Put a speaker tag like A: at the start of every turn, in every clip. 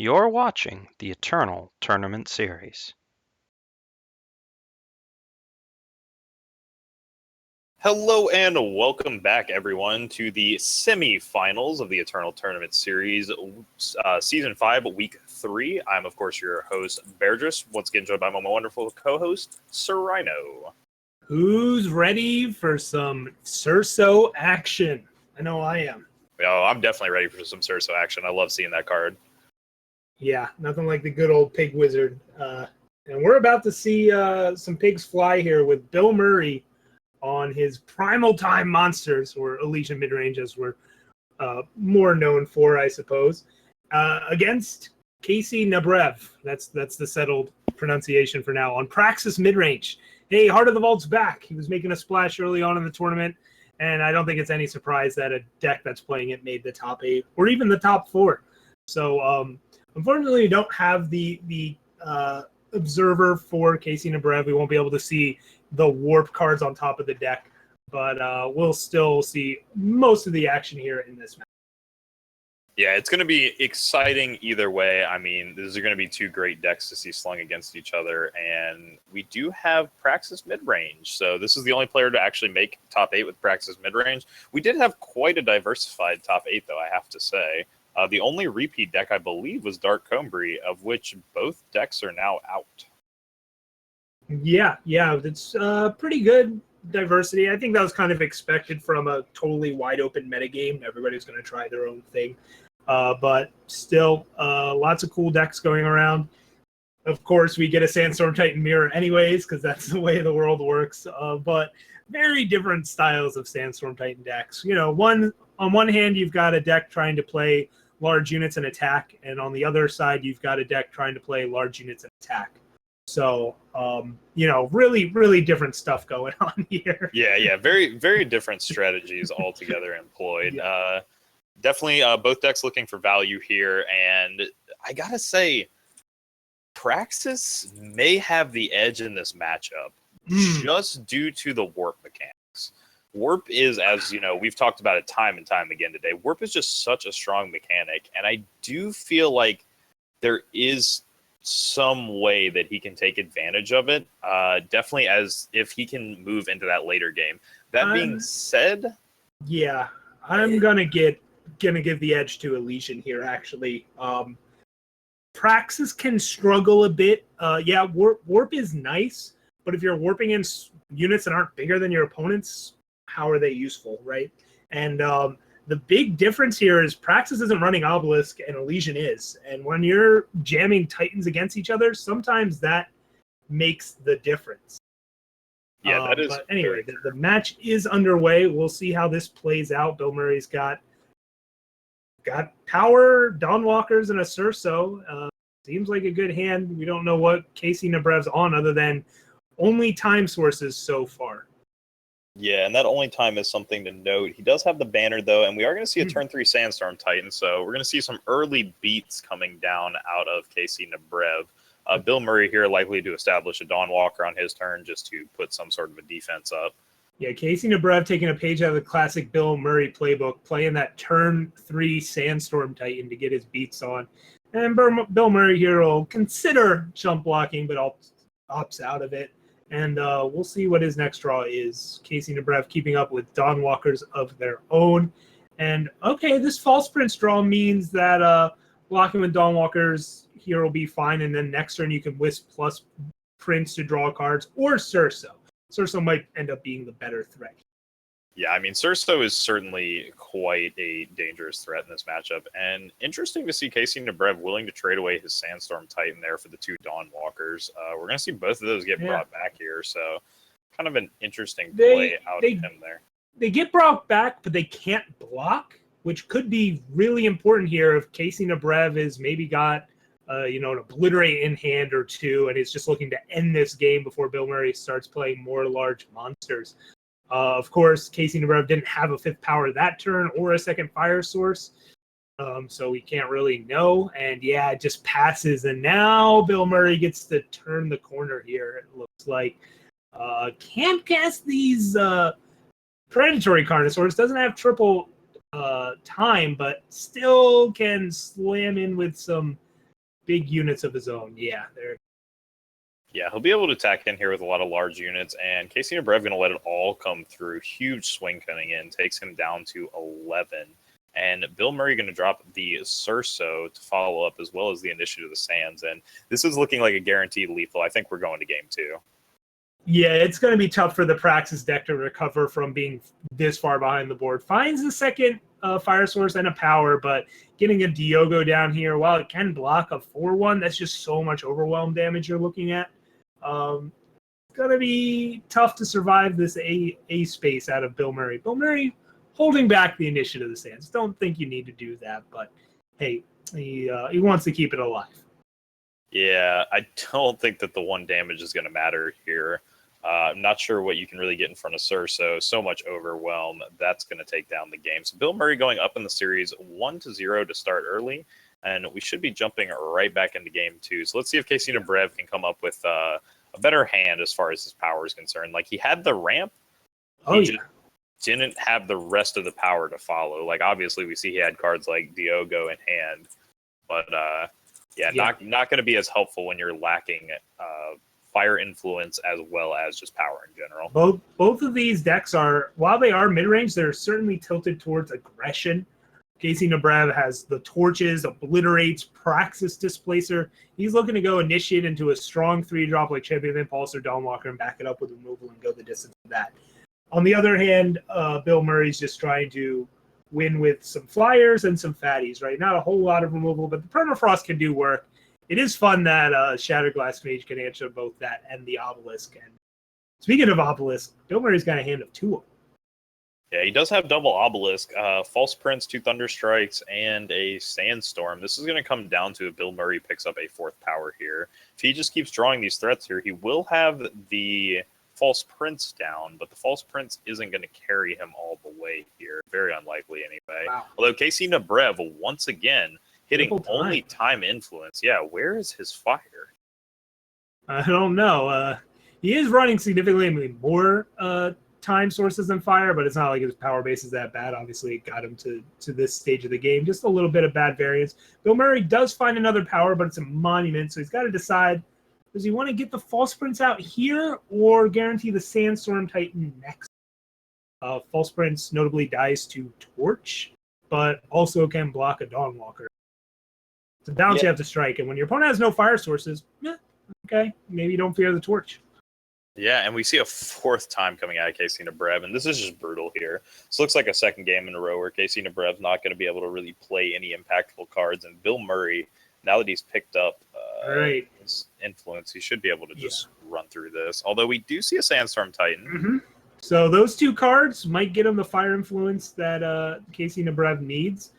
A: You're watching the Eternal Tournament Series.
B: Hello and welcome back, everyone, to the semifinals of the Eternal Tournament Series, Season 5, Week 3. I'm, of course, your host, Bairdrus, once again joined by my wonderful co-host, Sir Rhino.
C: Who's ready for some Cerso action? I know I am.
B: Oh, I'm definitely ready for some Cerso action. I love seeing that card.
C: Yeah, nothing like the good old pig wizard. And we're about to see some pigs fly here with Bill Murray on his Primal Time Monsters, or Elysian Midrange, as we're more known for, I suppose, against Casey Nabrev. That's the settled pronunciation for now. On Praxis Midrange. Hey, Heart of the Vault's back. He was making a splash early on in the tournament, and I don't think it's any surprise that a deck that's playing it made the top 8 or even the top 4. So, unfortunately, we don't have the observer for Casey Nabrev. We won't be able to see the warp cards on top of the deck, but we'll still see most of the action here in this match.
B: Yeah, it's going to be exciting either way. I mean, these are going to be two great decks to see slung against each other, and we do have Praxis Midrange. So this is the only player to actually make top 8 with Praxis Midrange. We did have quite a diversified top 8, though, I have to say. The only repeat deck, I believe, was Dark Combry, of which both decks are now out.
C: Yeah, it's pretty good diversity. I think that was kind of expected from a totally wide open metagame. Everybody's going to try their own thing. But still, lots of cool decks going around. Of course, we get a Sandstorm Titan mirror anyways, because that's the way the world works. But very different styles of Sandstorm Titan decks. You know, on one hand, you've got a deck trying to play large units and attack, and on the other side, you've got a deck trying to play large units and attack. So, really, really different stuff going on here.
B: Yeah. Very, very different strategies altogether employed. Yeah. Definitely both decks looking for value here. And I got to say, Praxis may have the edge in this matchup just due to the warp mechanics. Warp is, as you know, we've talked about it time and time again today. Warp is just such a strong mechanic. And I do feel like there is some way that he can take advantage of it. Definitely as if he can move into that later game. That being said,
C: yeah, I'm gonna give the edge to Elysian here. Actually, Praxis can struggle a bit. Warp is nice, but if you're warping in units that aren't bigger than your opponents, how are they useful, right? And the big difference here is Praxis isn't running Obelisk and Elysian is. And when you're jamming Titans against each other, sometimes that makes the difference.
B: Yeah, that is.
C: But anyway, the match is underway. We'll see how this plays out. Bill Murray's got power, Dawnwalkers, and a Cerso. Seems like a good hand. We don't know what Casey Nabrev's on other than only time sources so far.
B: Yeah, and that only time is something to note. He does have the banner, though, and we are going to see a turn 3 Sandstorm Titan, so we're going to see some early beats coming down out of Casey Nabrev. Bill Murray here likely to establish a Dawnwalker on his turn just to put some sort of a defense up.
C: Yeah, Casey Nabrev taking a page out of the classic Bill Murray playbook, playing that turn 3 Sandstorm Titan to get his beats on. And Bill Murray here will consider jump blocking, but opts out of it. And we'll see what his next draw is. Casey Nabrev keeping up with Dawnwalkers of their own. And, okay, this False Prince draw means that blocking with Dawnwalkers here will be fine. And then next turn you can Wisp plus Prince to draw cards, or Cerso. Cerso might end up being the better threat.
B: Yeah, I mean, Cerso is certainly quite a dangerous threat in this matchup. And interesting to see Casey Nabrev willing to trade away his Sandstorm Titan there for the 2 Dawnwalkers. We're going to see both of those get brought back here. So kind of an interesting play out of him there. They
C: get brought back, but they can't block, which could be really important here if Casey Nabrev is maybe got an obliterate in hand or 2, and is just looking to end this game before Bill Murray starts playing more large monsters. Of course, Casey Nabrev didn't have a 5th power that turn or a 2nd fire source, so we can't really know. And yeah, it just passes, and now Bill Murray gets to turn the corner here. It looks like can't cast these predatory Carnosaurs. Doesn't have triple time, but still can slam in with some big units of his own. Yeah, they're
B: Yeah, he'll be able to attack in here with a lot of large units, and Casey Nebrev going to let it all come through. Huge swing coming in, takes him down to 11. And Bill Murray going to drop the Surso to follow up, as well as the Initiative of the Sands. And this is looking like a guaranteed lethal. I think we're going to game 2.
C: Yeah, it's going to be tough for the Praxis deck to recover from being this far behind the board. Finds the second fire source and a power, but getting a Diogo down here, while it can block a 4-1, that's just so much overwhelm damage you're looking at. It's going to be tough to survive this A space out of Bill Murray. Bill Murray holding back the Initiative of the Sands. Don't think you need to do that, but hey, he wants to keep it alive.
B: Yeah, I don't think that the 1 damage is going to matter here. I'm not sure what you can really get in front of Surso. So much overwhelm. That's going to take down the game. So Bill Murray going up in the series 1-0 to start early, and we should be jumping right back into game 2. So let's see if Casey Nebrev can come up with a better hand as far as his power is concerned. Like, he had the ramp.
C: Oh,
B: Just didn't have the rest of the power to follow. Like, obviously, we see he had cards like Diogo in hand, but not going to be as helpful when you're lacking fire influence as well as just power in general.
C: Both of these decks are, while they are mid-range, they're certainly tilted towards aggression. Casey Nebrev has the Torches, Obliterates, Praxis Displacer. He's looking to go initiate into a strong 3-drop like Champion of Impulse or Dawnwalker and back it up with removal and go the distance with that. On the other hand, Bill Murray's just trying to win with some flyers and some fatties, right? Not a whole lot of removal, but the Permafrost can do work. It is fun that Shatterglass Mage can answer both that and the Obelisk. And speaking of Obelisk, Bill Murray's got a hand of 2 of them.
B: Yeah, he does have double Obelisk, False Prince, 2 Thunder Strikes, and a Sandstorm. This is going to come down to if Bill Murray picks up a 4th power here. If he just keeps drawing these threats here, he will have the False Prince down, but the False Prince isn't going to carry him all the way here. Very unlikely anyway.
C: Wow.
B: Although Casey Nebrev, once again, hitting
C: Triple time.
B: only time influence. Yeah, where is his fire?
C: I don't know. He is running significantly more time sources than fire, but it's not like his power base is that bad. Obviously, it got him to this stage of the game. Just a little bit of bad variance. Bill Murray does find another power, but it's a monument, so he's got to decide, does he want to get the False Prince out here or guarantee the Sandstorm Titan next? False Prince notably dies to Torch, but also can block a Dawnwalker. It's a balance you have to strike, and when your opponent has no fire sources, okay, maybe you don't fear the Torch.
B: Yeah, and we see a 4th time coming out of Casey Nebrev, and this is just brutal here. This looks like a second game in a row where Casey Nebrev's not going to be able to really play any impactful cards, and Bill Murray, now that he's picked up his influence, he should be able to just run through this. Although we do see a Sandstorm Titan.
C: Mm-hmm. So those 2 cards might get him the fire influence that Casey Nebrev needs.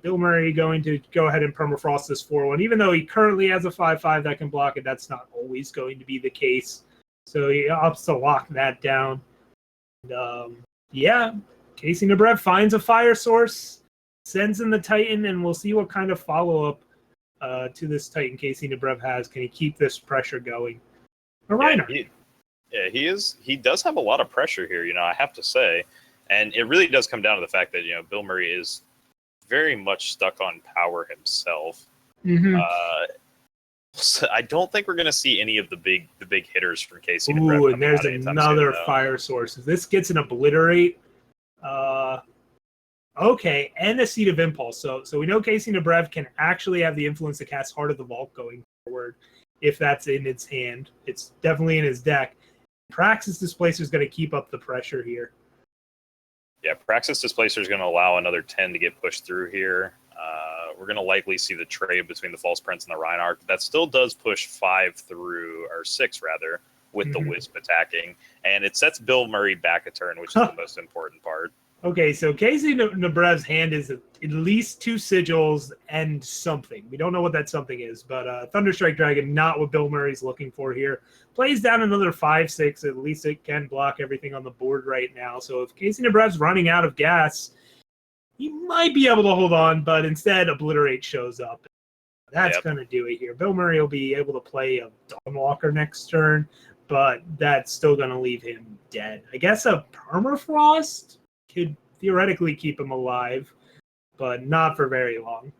C: Bill Murray going to go ahead and permafrost this 4-1. Even though he currently has a 5-5 that can block it, that's not always going to be the case. So he opts to lock that down. And, Casey Nebrev finds a fire source, sends in the Titan, and we'll see what kind of follow-up to this Titan Casey Nebrev has. Can he keep this pressure going? A Rhino.
B: He does have a lot of pressure here, I have to say. And it really does come down to the fact that, Bill Murray is very much stuck on power himself.
C: Mm-hmm.
B: So I don't think we're going to see any of the big hitters from Casey.
C: Ooh, and there's another fire source. If this gets an Obliterate, okay, and a Seed of Impulse. So we know Casey Nebrev can actually have the influence to cast Heart of the Vault going forward if that's in its hand. It's definitely in his deck. Praxis Displacer is going to keep up the pressure here.
B: Yeah, Praxis Displacer is going to allow another 10 to get pushed through here. We're going to likely see the trade between the False Prince and the Reinhardt. That still does push 5 through, or 6 rather, with the Wisp attacking. And it sets Bill Murray back a turn, which is the most important part.
C: Okay, so Casey Nebrev's hand is at least 2 sigils and something. We don't know what that something is, but Thunderstrike Dragon, not what Bill Murray's looking for here. Plays down another 5-6. At least it can block everything on the board right now. So if Casey Nebrev's running out of gas, he might be able to hold on, but instead Obliterate shows up. That's going to do it here. Bill Murray will be able to play a Dawnwalker next turn, but that's still going to leave him dead. I guess a Permafrost could theoretically keep him alive, but not for very long.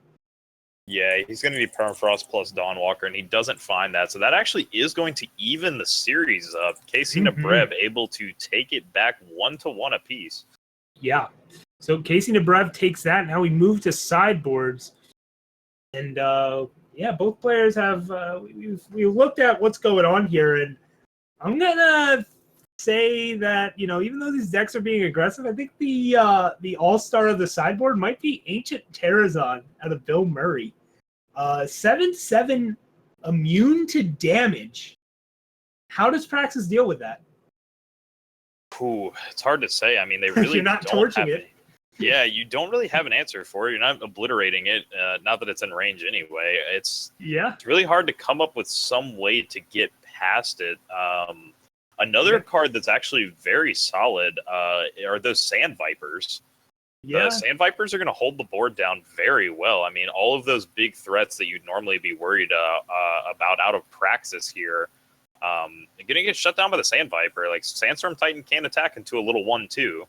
B: Yeah, he's going to be Permafrost plus Dawnwalker, and he doesn't find that. So that actually is going to even the series up. Casey Nabrev able to take it back 1-1 apiece.
C: Yeah. So Casey Nabrev takes that. Now we move to sideboards. And, yeah, both players have we've looked at what's going on here. And I'm going to say that, even though these decks are being aggressive, I think the all-star of the sideboard might be Ancient Terrazon out of Bill Murray. 7/7 immune to damage. How does Praxis deal with that?
B: Ooh, it's hard to say. I mean, they really
C: You're not
B: don't
C: torching
B: have
C: it.
B: Yeah, you don't really have an answer for it. You're not obliterating it. Not that it's in range anyway. It's really hard to come up with some way to get past it. Another card that's actually very solid are those Sand Vipers.
C: Yeah.
B: The Sand Vipers are going to hold the board down very well. I mean, all of those big threats that you'd normally be worried about out of Praxis here, going to get shut down by the Sand Viper. Like, Sandstorm Titan can attack into a little 1/2,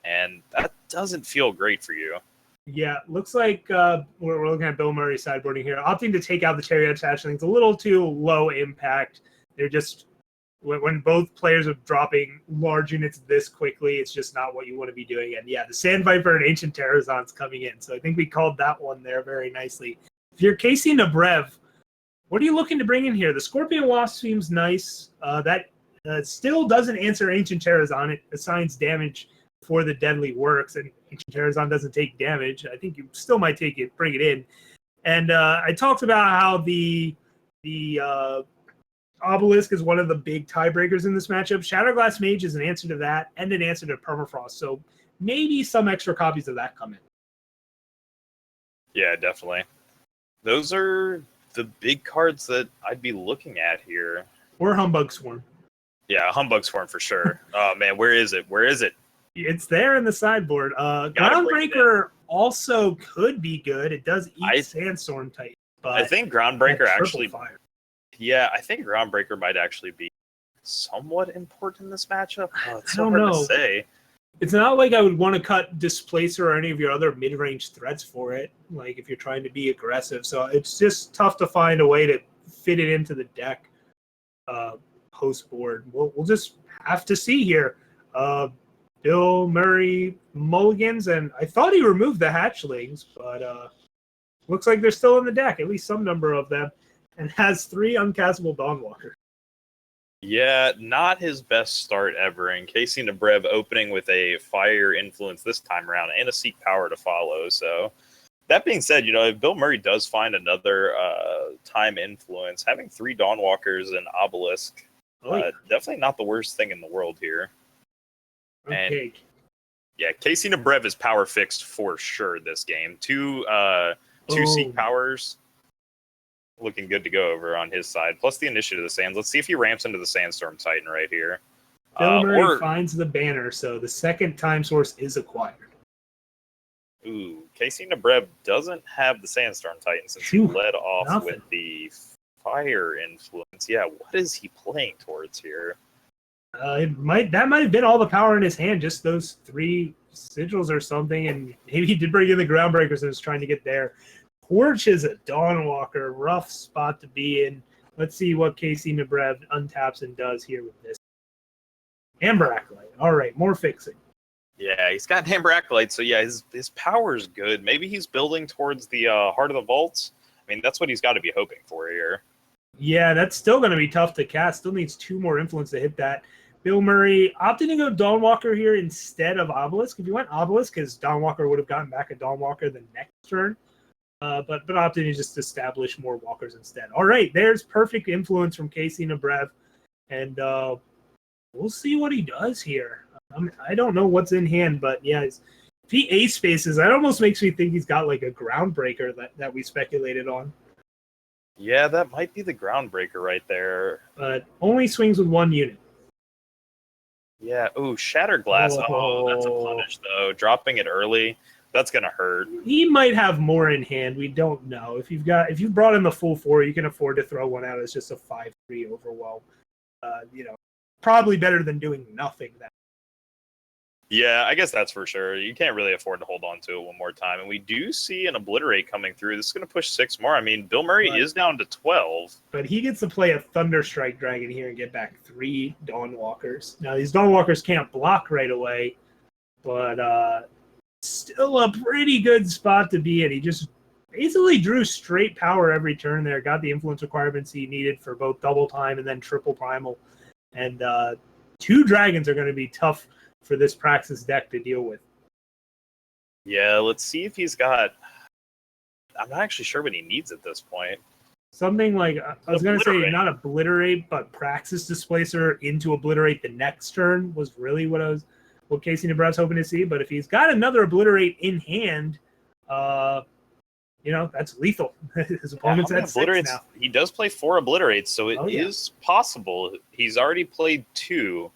B: and that doesn't feel great for you.
C: Yeah, looks like we're looking at Bill Murray sideboarding here, opting to take out the Chariot Attachment. It's a little too low impact. They're just when both players are dropping large units this quickly, it's just not what you want to be doing. And yeah, the Sand Viper and Ancient Terrazon's coming in. So I think we called that one there very nicely. If you're Casey Nabrev, what are you looking to bring in here? The Scorpion Wasp seems nice. That still doesn't answer Ancient Terrazon. It assigns damage before the deadly works, and Ancient Terrazon doesn't take damage. I think you still might bring it in. And I talked about how the Obelisk is one of the big tiebreakers in this matchup. Shatterglass Mage is an answer to that and an answer to Permafrost. So maybe some extra copies of that come in.
B: Yeah, definitely. Those are the big cards that I'd be looking at here.
C: Or Humbug Swarm.
B: Yeah, Humbug Swarm for sure. Oh, man, where is it?
C: It's there in the sideboard. Groundbreaker also could be good. It does eat Sandstorm Titan. But
B: I think Groundbreaker actually...
C: Fire.
B: Yeah, I think Groundbreaker might actually be somewhat important in this matchup. It's so
C: I don't
B: hard
C: know.
B: to say.
C: It's not like I would want to cut Displacer or any of your other mid-range threats for it, like if you're trying to be aggressive. So it's just tough to find a way to fit it into the deck post-board. We'll just have to see here. Bill Murray mulligans, and I thought he removed the hatchlings, but looks like they're still in the deck, at least some number of them, and has 3 uncastable Dawnwalker.
B: Yeah, not his best start ever. And Casey Nabrev opening with a Fire Influence this time around and a Seek Power to follow. So that being said, if Bill Murray does find another time influence, having 3 Dawnwalkers and Obelisk, definitely not the worst thing in the world here.
C: Okay.
B: And yeah, Casey Nabrev is power fixed for sure this game. 2 Seek Powers. Looking good to go over on his side. Plus the Initiative of the Sands. Let's see if he ramps into the Sandstorm Titan right here.
C: Bill Murray finds the banner, so the second time source is acquired.
B: Ooh, Casey Nabrev doesn't have the Sandstorm Titan since he led off with the Fire Influence. Yeah, what is he playing towards here?
C: That might have been all the power in his hand, just those 3 sigils or something, and maybe he did bring in the Groundbreakers and was trying to get there. Torch is a Dawnwalker, rough spot to be in. Let's see what Casey Nabrev untaps and does here with this. Amber Acolyte. All right, more fixing.
B: Yeah, he's got Amber Acolyte, so yeah, his power's good. Maybe he's building towards the Heart of the Vaults. I mean, that's what he's got to be hoping for here.
C: Yeah, that's still going to be tough to cast. Still needs 2 more influence to hit that. Bill Murray opting to go Dawnwalker here instead of Obelisk. If you went Obelisk, his Dawnwalker would have gotten back a Dawnwalker the next turn. But opting to just establish more walkers instead. All right, there's perfect influence from Casey Nabrev. And we'll see what he does here. I don't know what's in hand, but yeah, if he ace spaces, that almost makes me think he's got like a Groundbreaker that we speculated on.
B: Yeah, that might be the Groundbreaker right there.
C: But only swings with 1 unit.
B: Yeah, ooh, Shatterglass. Oh, that's a punish, though. Dropping it early, that's going to hurt.
C: He might have more in hand. We don't know. If you've brought in the full 4, you can afford to throw one out as just a 5/3 overwhelm. Probably better than doing nothing.
B: Yeah, I guess that's for sure. You can't really afford to hold on to it one more time. And we do see an Obliterate coming through. This is going to push 6 more. I mean, Bill Murray
C: Right.
B: is down to 12.
C: But he gets to play a Thunderstrike Dragon here and get back 3 Dawnwalkers. Now, these Dawnwalkers can't block right away, but still a pretty good spot to be in. He just basically drew straight power every turn there, got the influence requirements he needed for both double time and then triple primal. And 2 dragons are going to be tough for this Praxis deck to deal with.
B: Yeah, let's see if he's got... I'm not actually sure what he needs at this point.
C: Something like, I was going to say
B: Obliterate.
C: not Obliterate, but Praxis Displacer into Obliterate the next turn was really what Casey Nebra's hoping to see. But if he's got another Obliterate in hand, that's lethal. His opponent's
B: How many
C: at 6 now.
B: He does play 4 Obliterates, so it is possible. He's already played 2.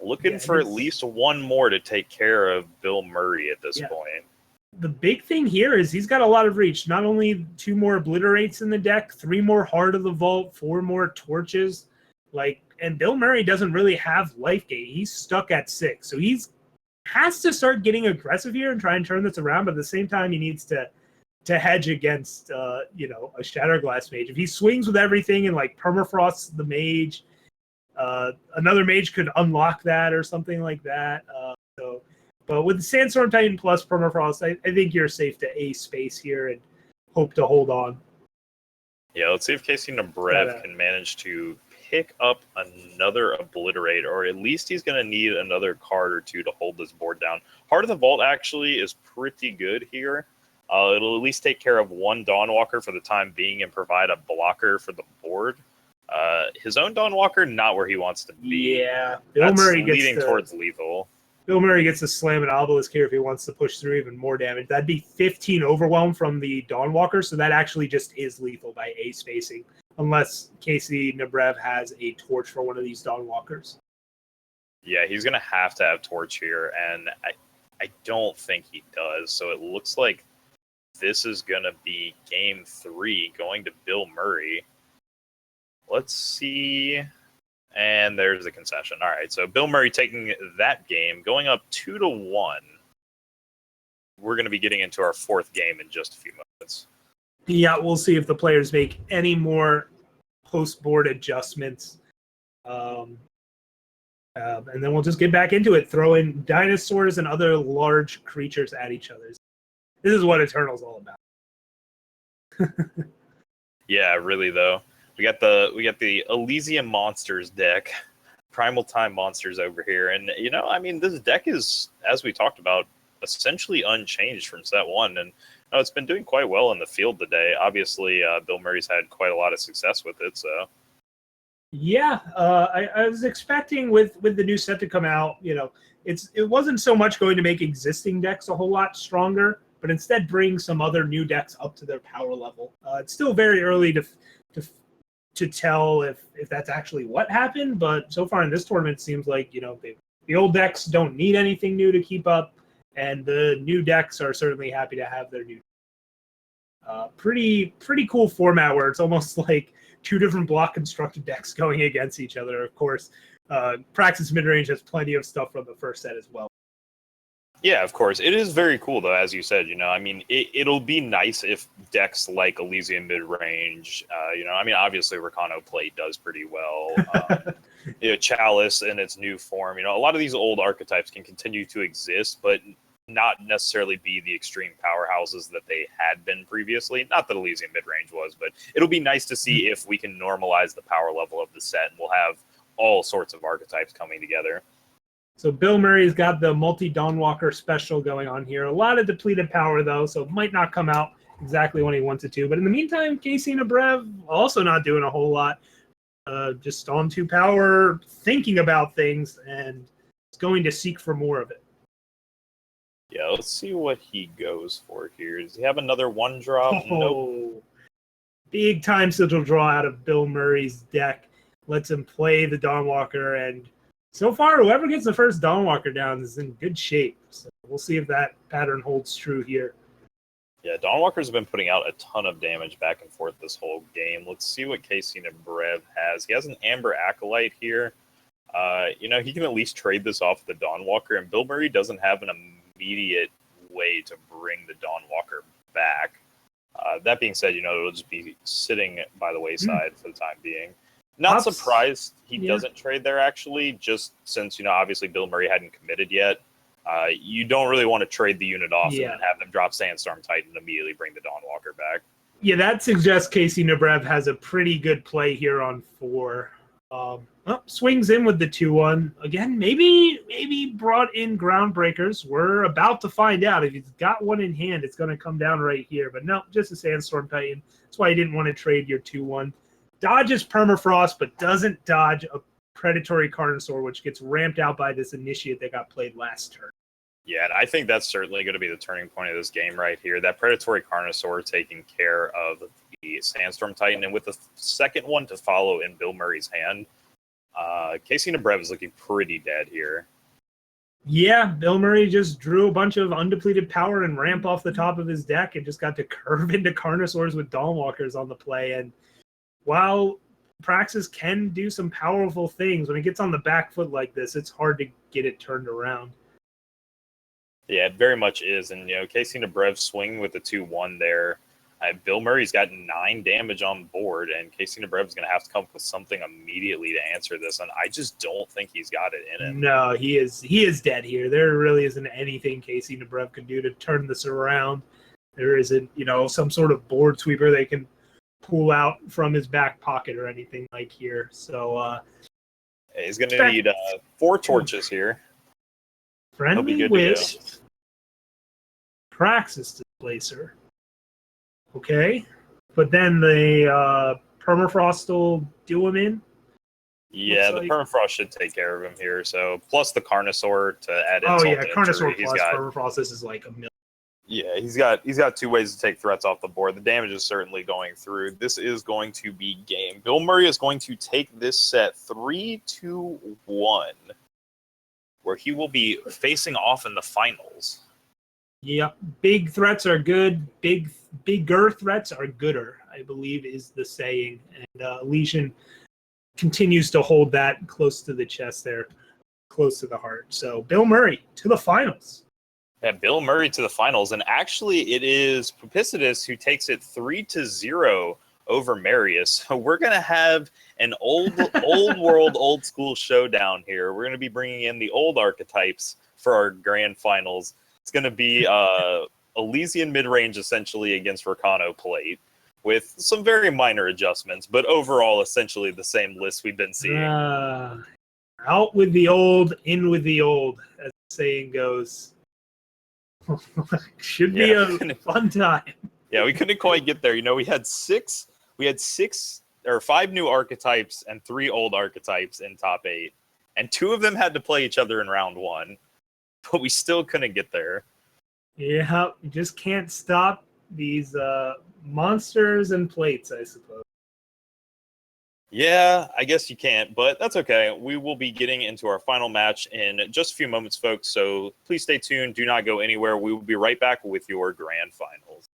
B: Looking for at least 1 more to take care of Bill Murray at this point.
C: The big thing here is he's got a lot of reach. Not only 2 more Obliterates in the deck, 3 more Heart of the Vault, 4 more Torches. And Bill Murray doesn't really have life gate. He's stuck at 6. So has to start getting aggressive here and try and turn this around. But at the same time, he needs to hedge against, a Shatterglass Mage. If he swings with everything and Permafrost the Mage, another Mage could unlock that or something like that. But with the Sandstorm Titan plus Permafrost, I think you're safe to ace space here and hope to hold on.
B: Yeah, let's see if Casey Nebrev can manage to pick up another Obliterate, or at least he's going to need another card or 2 to hold this board down. Heart of the Vault actually is pretty good here. It'll at least take care of 1 Dawnwalker for the time being and provide a blocker for the board. His own Dawnwalker, not where he wants to be.
C: Yeah, Bill Murray
B: leading towards lethal.
C: Bill Murray gets to slam an Obelisk here if he wants to push through even more damage. That'd be 15 Overwhelm from the Dawnwalker, so that actually just is lethal by A spacing, unless Casey Nebrev has a Torch for one of these Dawnwalkers.
B: Yeah, he's going to have Torch here, and I don't think he does. So it looks like this is going to be game 3 going to Bill Murray. Let's see... And there's the concession. All right, so Bill Murray taking that game, going up 2-1. We're going to be getting into our 4th game in just a few moments.
C: Yeah, we'll see if the players make any more post-board adjustments. And then we'll just get back into it, throwing dinosaurs and other large creatures at each other. This is what Eternal's all about.
B: Yeah, really, though. We got the Elysium Monsters deck, Primal Time Monsters over here, and this deck is, as we talked about, essentially unchanged from set 1, and it's been doing quite well in the field today. Obviously, Bill Murray's had quite a lot of success with it. So,
C: yeah, I was expecting with the new set to come out, it wasn't so much going to make existing decks a whole lot stronger, but instead bring some other new decks up to their power level. It's still very early to tell if that's actually what happened, but so far in this tournament, it seems like the old decks don't need anything new to keep up, and the new decks are certainly happy to have their new. Pretty cool format where it's almost like 2 different block constructed decks going against each other. Of course, Praxis Midrange has plenty of stuff from the first set as well.
B: Yeah, of course. It is very cool, though, as you said. It'll be nice if decks like Elysium Midrange, obviously Rakano Plate does pretty well. Chalice in its new form. A lot of these old archetypes can continue to exist, but not necessarily be the extreme powerhouses that they had been previously. Not that Elysium Midrange was, but it'll be nice to see if we can normalize the power level of the set, and we'll have all sorts of archetypes coming together.
C: So Bill Murray's got the multi-Dawnwalker special going on here. A lot of depleted power, though, so it might not come out exactly when he wants it to. But in the meantime, Casey Nebrev also not doing a whole lot. Just on 2 power, thinking about things, and is going to seek for more of it.
B: Yeah, let's see what he goes for here. Does he have another 1-drop? Nope.
C: Big time sigil draw out of Bill Murray's deck. Lets him play the Dawnwalker, and so far, whoever gets the first Dawnwalker down is in good shape. So we'll see if that pattern holds true here.
B: Yeah, Dawnwalkers have been putting out a ton of damage back and forth this whole game. Let's see what Casey Nebrev has. He has an Amber Acolyte here. He can at least trade this off the Dawnwalker, and Bill Murray doesn't have an immediate way to bring the Dawnwalker back. That being said, it'll just be sitting by the wayside for the time being. Not surprised he doesn't trade there, actually, just since, obviously Bill Murray hadn't committed yet. You don't really want to trade the unit off and then have them drop Sandstorm Titan and immediately bring the Dawnwalker back.
C: Yeah, that suggests Casey Nebrev has a pretty good play here on 4. Swings in with the 2-1. Again, maybe brought in Groundbreakers. We're about to find out. If he's got one in hand, it's going to come down right here. But no, just a Sandstorm Titan. That's why he didn't want to trade your 2-1. Dodges Permafrost, but doesn't dodge a Predatory Carnosaur, which gets ramped out by this Initiate that got played last turn.
B: Yeah, and I think that's certainly going to be the turning point of this game right here. That Predatory Carnosaur taking care of the Sandstorm Titan, and with the second one to follow in Bill Murray's hand, Casey Nebrev is looking pretty dead here.
C: Yeah, Bill Murray just drew a bunch of undepleted power and ramp off the top of his deck and just got to curve into Carnosaurs with Dawnwalkers on the play. And while Praxis can do some powerful things, when it gets on the back foot like this, it's hard to get it turned around.
B: Yeah, it very much is. And, Casey Nebrev swinging with the 2-1 there. Bill Murray's got 9 damage on board, and Casey Nebrev's going to have to come up with something immediately to answer this. And I just don't think he's got it in him.
C: No, he is dead here. There really isn't anything Casey Nebrev can do to turn this around. There isn't, some sort of board sweeper they can pull out from his back pocket or anything like here. So
B: he's going to need 4 torches here.
C: Friendly with Praxis Displacer. Okay. But then the Permafrost will do him in?
B: Yeah, the Permafrost should take care of him here. So, plus the Carnosaur to add in.
C: Oh, yeah, Carnosaur plus Permafrost. This is like a million.
B: Yeah, he's got 2 ways to take threats off the board. The damage is certainly going through. This is going to be game. Bill Murray is going to take this set 3-2-1. Where he will be facing off in the finals.
C: Yep. Big threats are good. Bigger threats are gooder, I believe is the saying. And Elysian continues to hold that close to the chest there, close to the heart. So Bill Murray to the finals.
B: Yeah, Bill Murray to the finals. And actually, it is Pupicitus who takes it 3-0 over Marius. So we're going to have an old world, old school showdown here. We're going to be bringing in the old archetypes for our grand finals. It's going to be Elysian mid-range essentially against Rakano plate with some very minor adjustments, but overall essentially the same list we've been seeing.
C: Out with the old, in with the old, as the saying goes. Should be a fun time.
B: Yeah, we couldn't quite get there. We had 5 new archetypes and 3 old archetypes in top 8. And 2 of them had to play each other in round 1. But we still couldn't get there.
C: Yeah, you just can't stop these monsters and plates, I suppose.
B: Yeah, I guess you can't, but that's okay. We will be getting into our final match in just a few moments, folks. So please stay tuned. Do not go anywhere. We will be right back with your grand finals.